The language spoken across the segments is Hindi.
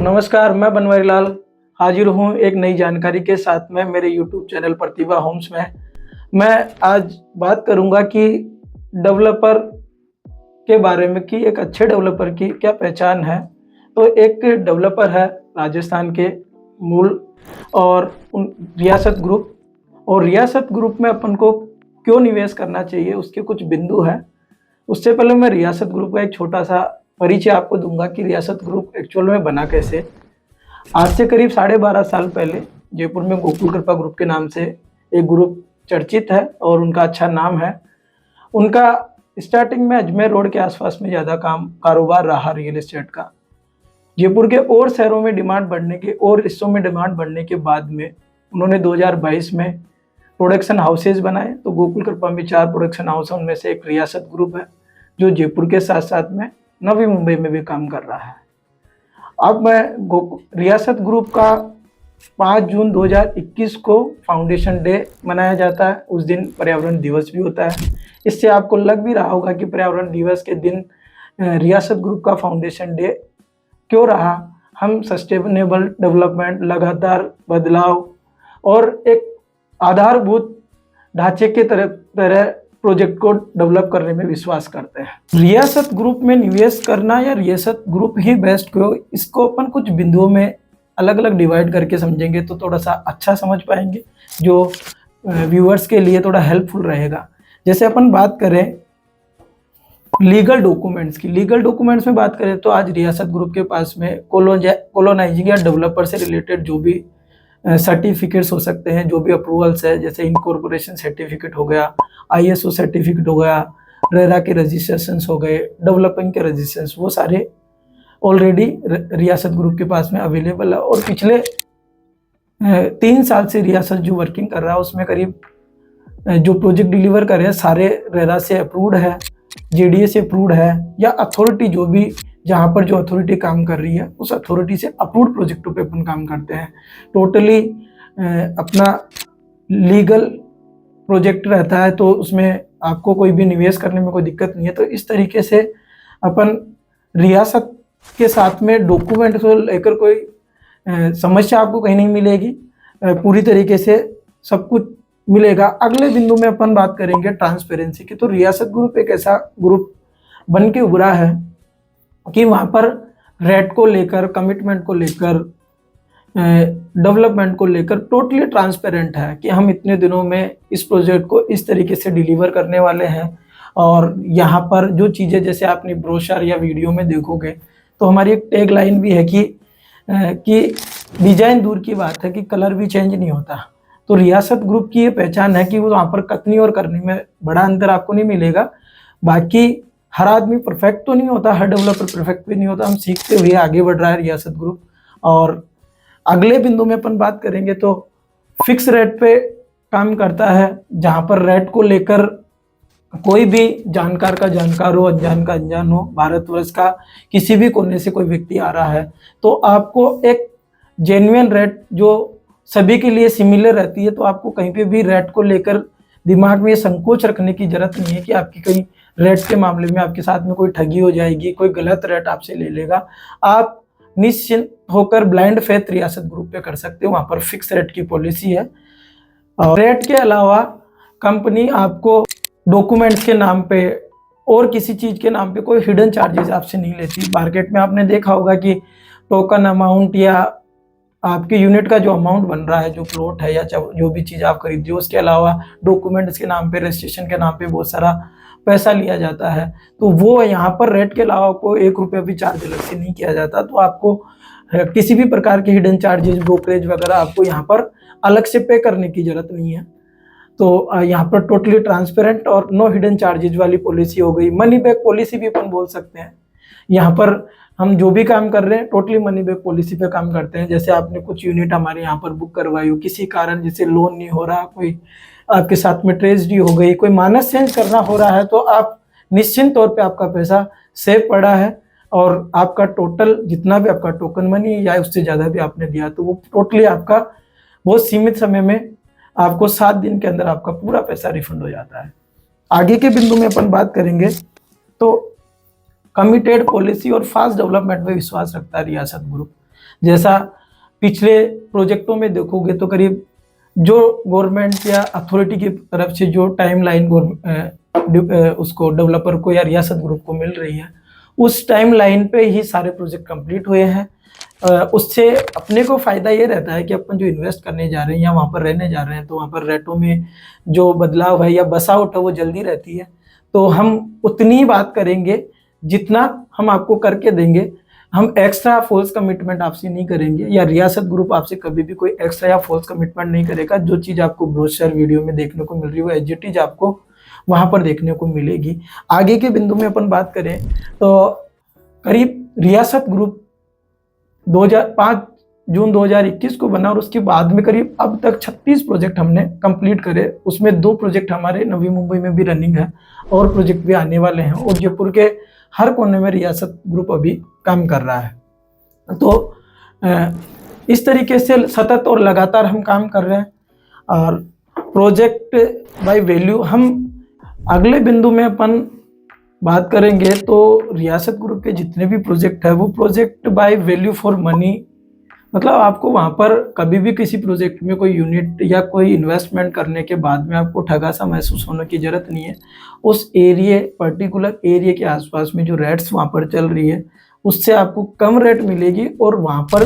नमस्कार, मैं बनवारी लाल हाजिर हूँ एक नई जानकारी के साथ में मेरे यूट्यूब चैनल प्रतिभा होम्स में। मैं आज बात करूँगा कि डेवलपर के बारे में कि एक अच्छे डेवलपर की क्या पहचान है। तो एक डेवलपर है राजस्थान के मूल और रियासत ग्रुप, और रियासत ग्रुप में अपन को क्यों निवेश करना चाहिए उसके कुछ बिंदु हैं। उससे पहले मैं रियासत ग्रुप का एक छोटा-सा परिचय आपको दूँगा कि रियासत ग्रुप एक्चुअल में बना कैसे। आज से करीब 12.5 साल पहले जयपुर में गोकुल कृपा ग्रुप के नाम से एक ग्रुप चर्चित है और उनका अच्छा नाम है। उनका स्टार्टिंग में अजमेर रोड के आसपास में ज़्यादा कारोबार रहा रियल एस्टेट का। जयपुर के और शहरों में डिमांड बढ़ने के और हिस्सों में डिमांड बढ़ने के बाद में उन्होंने 2022 में प्रोडक्शन हाउसेज बनाए। तो गोकुल कृपा में 4 प्रोडक्शन हाउस है, उनमें से एक रियासत ग्रुप है जो जयपुर के साथ साथ में नवी मुंबई में भी काम कर रहा है। अब मैं रियासत ग्रुप का 5 जून 2021 को फाउंडेशन डे मनाया जाता है। उस दिन पर्यावरण दिवस भी होता है। इससे आपको लग भी रहा होगा कि पर्यावरण दिवस के दिन रियासत ग्रुप का फाउंडेशन डे क्यों रहा। हम सस्टेनेबल डेवलपमेंट, लगातार बदलाव और एक आधारभूत ढांचे के तरह प्रोजेक्ट को डेवलप करने में विश्वास करते हैं। रियासत ग्रुप में निवेश करना या रियासत ग्रुप ही बेस्ट क्यों, इसको अपन कुछ बिंदुओं में अलग अलग डिवाइड करके समझेंगे तो थोड़ा सा अच्छा समझ पाएंगे, जो व्यूअर्स के लिए थोड़ा हेल्पफुल रहेगा। जैसे अपन बात करें लीगल डॉक्यूमेंट्स की, लीगल डॉक्यूमेंट्स में बात करें तो आज रियासत ग्रुप के पास में कॉलोनाइजिंग या डेवलपर से रिलेटेड जो भी सर्टिफिकेट्स हो सकते हैं, जो भी अप्रूवल्स है, जैसे इनकॉर्पोरेशन सर्टिफिकेट हो गया, ISO सर्टिफिकेट हो गया, रेरा के रजिस्ट्रेशंस हो गए, डेवलपिंग के रजिस्ट्रेशंस, वो सारे ऑलरेडी रियासत ग्रुप के पास में अवेलेबल है। और पिछले 3 साल से रियासत जो वर्किंग कर रहा है उसमें करीब जो प्रोजेक्ट डिलीवर कर रहे हैं सारे रेरा से अप्रूव्ड है, JDA से अप्रूव्ड है, या अथॉरिटी जो भी जहाँ पर जो अथॉरिटी काम कर रही है उस अथॉरिटी से अप्रूव्ड प्रोजेक्टों पे अपन काम करते हैं। टोटली अपना लीगल प्रोजेक्ट रहता है तो उसमें आपको कोई भी निवेश करने में कोई दिक्कत नहीं है। तो इस तरीके से अपन रियासत के साथ में डॉक्यूमेंट को लेकर कोई समस्या आपको कहीं नहीं मिलेगी, पूरी तरीके से सब कुछ मिलेगा। अगले बिंदु में अपन बात करेंगे ट्रांसपेरेंसी की। तो रियासत ग्रुप एक ऐसा ग्रुप बन के उभरा है कि वहाँ पर रेट को लेकर, कमिटमेंट को लेकर, डेवलपमेंट को लेकर टोटली ट्रांसपेरेंट है कि हम इतने दिनों में इस प्रोजेक्ट को इस तरीके से डिलीवर करने वाले हैं। और यहाँ पर जो चीज़ें जैसे आपने ब्रोशर या वीडियो में देखोगे तो हमारी एक टैग लाइन भी है कि डिजाइन दूर की बात है कि कलर भी चेंज नहीं होता। तो रियासत ग्रुप की ये पहचान है कि वो वहाँ पर कथनी और करनी में बड़ा अंतर आपको नहीं मिलेगा। बाकी हर आदमी परफेक्ट तो नहीं होता, हर डेवलपर परफेक्ट भी नहीं होता, हम सीखते हुए आगे बढ़ रहा है रियासत ग्रुप। और अगले बिंदु में अपन बात करेंगे तो फिक्स रेट पे काम करता है, जहाँ पर रेट को लेकर कोई भी जानकार का जानकार हो, अनजान का अनजान हो, भारतवर्ष का किसी भी कोने से कोई व्यक्ति आ रहा है तो आपको एक जेन्युइन रेट जो सभी के लिए सिमिलर रहती है, तो आपको कहीं पे भी रेट को लेकर दिमाग में संकोच रखने की जरूरत नहीं है कि आपकी कहीं रेट के मामले में आपके साथ में कोई ठगी हो जाएगी, कोई गलत रेट आपसे ले लेगा। आप निश्चिंत होकर ब्लाइंड फेथ रियासत ग्रुप पे कर सकते हो, वहाँ पर फिक्स रेट की पॉलिसी है। और रेट के अलावा कंपनी आपको डॉक्यूमेंट्स के नाम पे और किसी चीज़ के नाम पे कोई हिडन चार्जेस आपसे नहीं लेती। मार्केट में आपने देखा होगा कि टोकन अमाउंट या आपके यूनिट का जो अमाउंट बन रहा है, जो प्लॉट है या जो भी चीज़ आप खरीदते हो, उसके अलावा डॉक्यूमेंट्स के नाम पे, रजिस्ट्रेशन के नाम पे बहुत सारा पैसा लिया जाता है। तो वो यहाँ पर रेट के अलावा आपको 1 रुपया भी चार्ज अलग से नहीं किया जाता। तो आपको किसी भी प्रकार के हिडन चार्जेस, ब्रोकरेज वगैरह आपको यहाँ पर अलग से पे करने की जरूरत नहीं है। तो यहाँ पर टोटली ट्रांसपेरेंट और नो हिडन चार्जेज वाली पॉलिसी हो गई। मनी बैक पॉलिसी भी अपन बोल सकते हैं। यहाँ पर हम जो भी काम कर रहे हैं टोटली मनी बैक पॉलिसी पे काम करते हैं। जैसे आपने कुछ यूनिट हमारे यहाँ पर बुक करवाई हो, किसी कारण जैसे लोन नहीं हो रहा, कोई आपके साथ में ट्रेजेडी हो गई, कोई माइनस चेंज करना हो रहा है, तो आप निश्चिंत तौर पे आपका पैसा सेव पड़ा है और आपका टोटल जितना भी आपका टोकन मनी या उससे ज़्यादा भी आपने दिया तो वो टोटली आपका बहुत सीमित समय में आपको 7 दिन के अंदर आपका पूरा पैसा रिफंड हो जाता है। आगे के बिंदु में अपन बात करेंगे तो कमिटेड पॉलिसी और फास्ट डेवलपमेंट में विश्वास रखता है रियासत ग्रुप। जैसा पिछले प्रोजेक्टों में देखोगे तो करीब जो गवर्नमेंट या अथॉरिटी की तरफ से जो टाइमलाइन उसको डेवलपर को या रियासत ग्रुप को मिल रही है, उस टाइमलाइन पे ही सारे प्रोजेक्ट कंप्लीट हुए हैं। उससे अपने को फ़ायदा ये रहता है कि अपन जो इन्वेस्ट करने जा रहे हैं या वहाँ पर रहने जा रहे हैं, तो वहाँ पर रेटों में जो बदलाव है या बसावट है वो जल्दी रहती है। तो हम उतनी ही बात करेंगे जितना हम आपको करके देंगे। हम एक्स्ट्रा फॉल्स कमिटमेंट आपसे नहीं करेंगे, या रियासत ग्रुप आपसे कभी भी कोई एक्स्ट्रा या फॉल्स कमिटमेंट नहीं करेगा। जो चीज़ आपको ब्रोशर वीडियो में देखने को मिल रही है वो एज इट इज आपको वहाँ पर देखने को मिलेगी। आगे के बिंदु में अपन बात करें तो करीब रियासत ग्रुप 5 जून 2021 को बना और उसके बाद में करीब अब तक 36 प्रोजेक्ट हमने कंप्लीट करे। उसमें 2 प्रोजेक्ट हमारे नवी मुंबई में भी रनिंग है और प्रोजेक्ट भी आने वाले हैं, और जयपुर के हर कोने में रियासत ग्रुप अभी काम कर रहा है। तो इस तरीके से सतत और लगातार हम काम कर रहे हैं। और प्रोजेक्ट बाय वैल्यू हम अगले बिंदु में अपन बात करेंगे। तो रियासत ग्रुप के जितने भी प्रोजेक्ट है वो project by value for money, मतलब आपको वहाँ पर कभी भी किसी प्रोजेक्ट में कोई यूनिट या कोई इन्वेस्टमेंट करने के बाद में आपको ठगा सा महसूस होने की ज़रूरत नहीं है। उस पर्टिकुलर एरिया के आसपास में जो रेट्स वहाँ पर चल रही है उससे आपको कम रेट मिलेगी, और वहाँ पर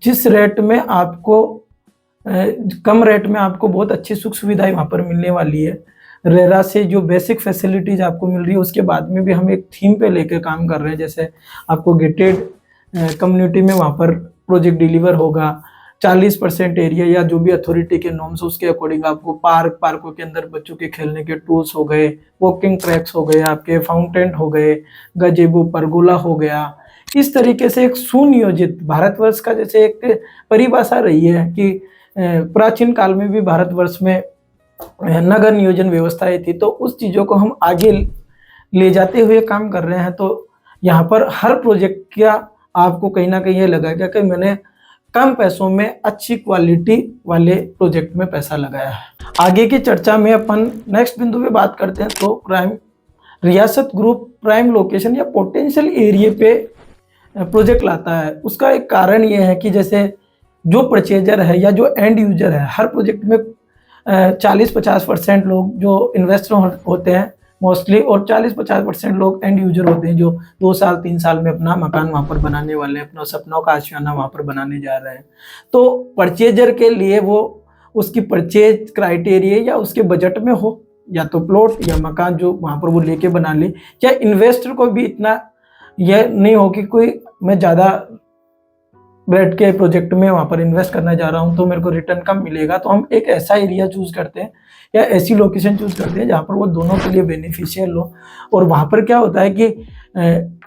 जिस रेट में आपको कम रेट में आपको बहुत अच्छी सुख सुविधाएं वहाँ पर मिलने वाली है। रेरा से जो बेसिक फैसिलिटीज़ आपको मिल रही है उसके बाद में भी हम एक थीम पे लेकर काम कर रहे हैं। जैसे आपको गेटेड कम्युनिटी में वहाँ पर प्रोजेक्ट डिलीवर होगा। 40% एरिया या जो भी अथॉरिटी के नॉर्म्स उसके अकॉर्डिंग आपको पार्कों के अंदर बच्चों के खेलने के टूल्स हो गए, वॉकिंग ट्रैक्स हो गए, आपके फाउंटेन हो गए, गजेबो परगोला हो गया। इस तरीके से एक सुनियोजित भारतवर्ष का जैसे एक परिभाषा रही है कि प्राचीन काल में भी भारतवर्ष में नगर नियोजन व्यवस्थाएं थी, तो उस चीज़ों को हम आगे ले जाते हुए काम कर रहे हैं। तो यहाँ पर हर प्रोजेक्ट का आपको कहीं ना कहीं ये लगेगा कि मैंने कम पैसों में अच्छी क्वालिटी वाले प्रोजेक्ट में पैसा लगाया है। आगे की चर्चा में अपन नेक्स्ट बिंदु पे बात करते हैं। तो रियासत ग्रुप प्राइम लोकेशन या पोटेंशियल एरिया पे प्रोजेक्ट लाता है। उसका एक कारण ये है कि जैसे जो परचेजर है या जो एंड यूजर है, हर प्रोजेक्ट में 40-50% लोग जो इन्वेस्टर होते हैं मोस्टली, और 40-50% लोग एंड यूजर होते हैं जो 2 साल 3 साल में अपना मकान वहाँ पर बनाने वाले हैं, अपना सपनों का आशियाना वहाँ पर बनाने जा रहे हैं। तो परचेजर के लिए वो उसकी परचेज क्राइटेरिया या उसके बजट में हो, या तो प्लॉट या मकान जो वहाँ पर वो लेके बना ले, या इन्वेस्टर को भी इतना यह नहीं हो कि कोई मैं ज़्यादा रेट के प्रोजेक्ट में वहाँ पर इन्वेस्ट करना जा रहा हूँ तो मेरे को रिटर्न कम मिलेगा। तो हम एक ऐसा एरिया चूज करते हैं या ऐसी लोकेशन चूज करते हैं जहाँ पर वो दोनों के लिए बेनिफिशियल हो। और वहाँ पर क्या होता है कि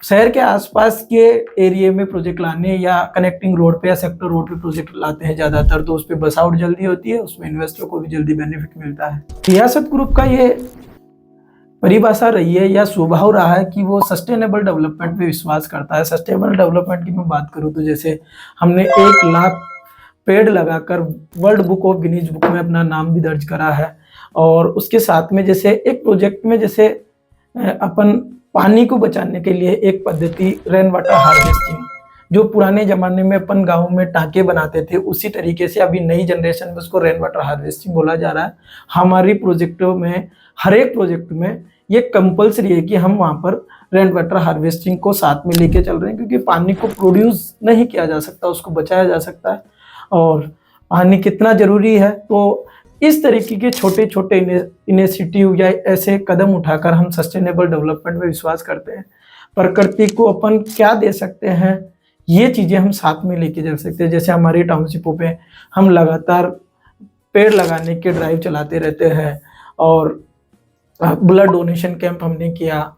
शहर के आसपास के एरिया में प्रोजेक्ट लाने या कनेक्टिंग रोड पे या सेक्टर रोड पे प्रोजेक्ट लाते हैं ज़्यादातर, तो उस पर बस आउट जल्दी होती है, उसमें इन्वेस्टर को भी जल्दी बेनिफिट मिलता है। रियासत ग्रुप का ये परिभाषा रही है या स्वभाव रहा है कि वो सस्टेनेबल डेवलपमेंट पे विश्वास करता है। सस्टेनेबल डेवलपमेंट की मैं बात करूँ तो जैसे हमने 1 लाख पेड़ लगाकर world book of Guinness book में अपना नाम भी दर्ज करा है। और उसके साथ में जैसे एक प्रोजेक्ट में जैसे अपन पानी को बचाने के लिए एक पद्धति रेन वाटर हार्वेस्टिंग, जो पुराने ज़माने में अपन गाँव में टाँके बनाते थे, उसी तरीके से अभी नई जनरेशन में उसको रेन वाटर हार्वेस्टिंग बोला जा रहा है। हमारी प्रोजेक्टों में हर एक प्रोजेक्ट में ये कंपलसरी है कि हम वहाँ पर रेन वाटर हार्वेस्टिंग को साथ में लेके चल रहे हैं, क्योंकि पानी को प्रोड्यूस नहीं किया जा सकता, उसको बचाया जा सकता है। और पानी कितना ज़रूरी है, तो इस तरीके के छोटे छोटे इनिशिएटिव या ऐसे कदम उठाकर हम सस्टेनेबल डेवलपमेंट में विश्वास करते हैं। प्रकृति को अपन क्या दे सकते हैं, ये चीज़ें हम साथ में लेके चल सकते हैं। जैसे हमारी टाउनशिपों पे हम लगातार पेड़ लगाने के ड्राइव चलाते रहते हैं, और ब्लड डोनेशन कैंप हमने किया,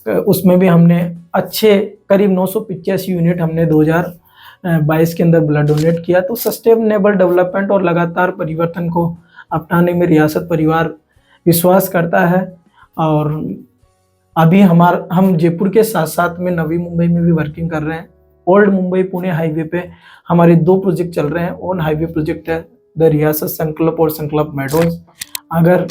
उसमें भी हमने अच्छे करीब 985 यूनिट हमने 2022 के अंदर ब्लड डोनेट किया। तो सस्टेनेबल डेवलपमेंट और लगातार परिवर्तन को अपनाने में रियासत परिवार विश्वास करता है। और अभी हम जयपुर के साथ साथ में नवी मुंबई में भी वर्किंग कर रहे हैं। ओल्ड मुंबई पुणे हाईवे पे हमारे 2 प्रोजेक्ट चल रहे हैं। ऑन हाईवे प्रोजेक्ट है द रियासत संकल्प और संकल्प मेडोज। अगर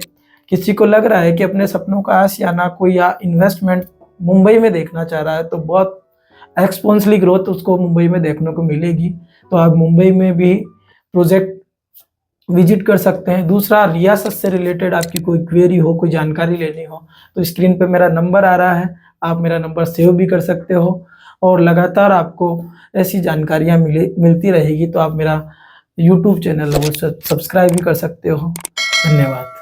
किसी को लग रहा है कि अपने सपनों का आशियाना कोई या इन्वेस्टमेंट मुंबई में देखना चाह रहा है, तो बहुत एक्सपोनेंशियली ग्रोथ उसको मुंबई में देखने को मिलेगी। तो आप मुंबई में भी प्रोजेक्ट विजिट कर सकते हैं। दूसरा, रियासत से रिलेटेड आपकी कोई क्वेरी हो, कोई जानकारी लेनी हो, तो स्क्रीन पे मेरा नंबर आ रहा है, आप मेरा नंबर सेव भी कर सकते हो और लगातार आपको ऐसी जानकारियाँ मिलती रहेगी। तो आप मेरा यूट्यूब चैनल है वो सब्सक्राइब भी कर सकते हो। धन्यवाद।